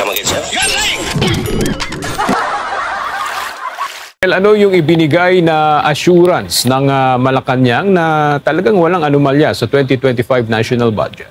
come again, sir? Ano yung ibinigay na assurance ng Malacanang na talagang walang anomalya sa 2025 national budget?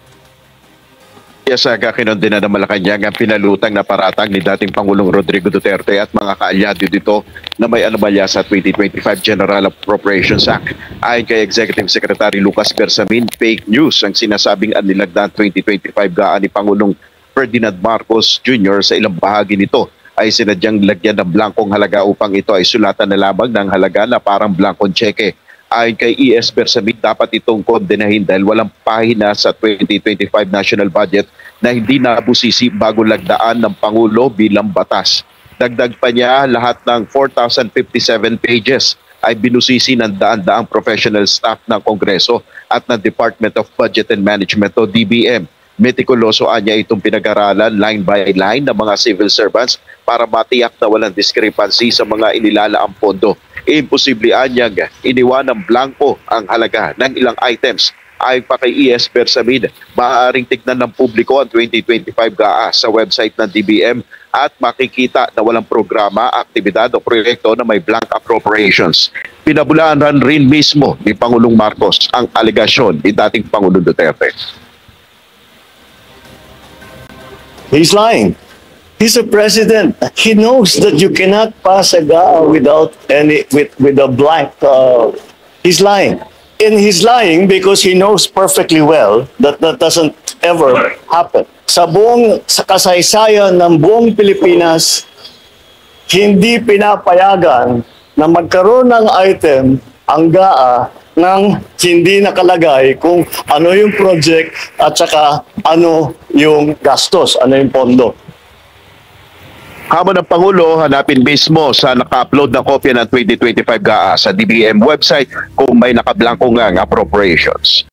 Yes, kinundi na ng Malacanang ang pinalutang na paratang ni dating Pangulong Rodrigo Duterte at mga kaalyado dito na may anomalya sa 2025 General Appropriations Act. Ayon kay Executive Secretary Lucas Bersamin, fake news ang sinasabing anilagdaan 2025 gaan ni Pangulong Ferdinand Marcos Jr. Sa ilang bahagi nito ay sinadyang lagyan ng blankong halaga upang ito ay sulatan na lamang ng halaga na parang blankong tseke. Ayon kay E.S. Bersamin, dapat itong kondenahin dahil walang pahina sa 2025 national budget na hindi nabusisi bago lagdaan ng Pangulo bilang batas. Dagdag pa niya, lahat ng 4,057 pages ay binusisi ng daan-daang professional staff ng Kongreso at ng Department of Budget and Management o DBM. Metikuloso anya itong pinag-aralan line by line ng mga civil servants para matiyak na walang discrepancy sa mga inilalaang pondo. Imposible anyang iniwan ng blanco ang halaga ng ilang items. Ayon pa kay E.S. Bersamin, maaaring tignan ng publiko ang 2025 GAA sa website ng DBM at makikita na walang programa, aktibidad o proyekto na may blank appropriations. Pinabulaanan rin mismo ni Pangulong Marcos ang alegasyon ni dating Pangulong Duterte. He's lying. He's a president. He knows that you cannot pass a GAA without with a blank. He's lying. And he's lying because he knows perfectly well that that doesn't ever happen. Sa kasaysayan ng buong Pilipinas, hindi pinapayagan na magkaroon ng item ang GAA nang hindi nakalagay kung ano yung project at saka ano yung gastos, ano yung pondo. Hamon ng Pangulo, hanapin mismo sa naka-upload na kopya ng 2025 GAA sa DBM website kung may nakablangko ngang appropriations.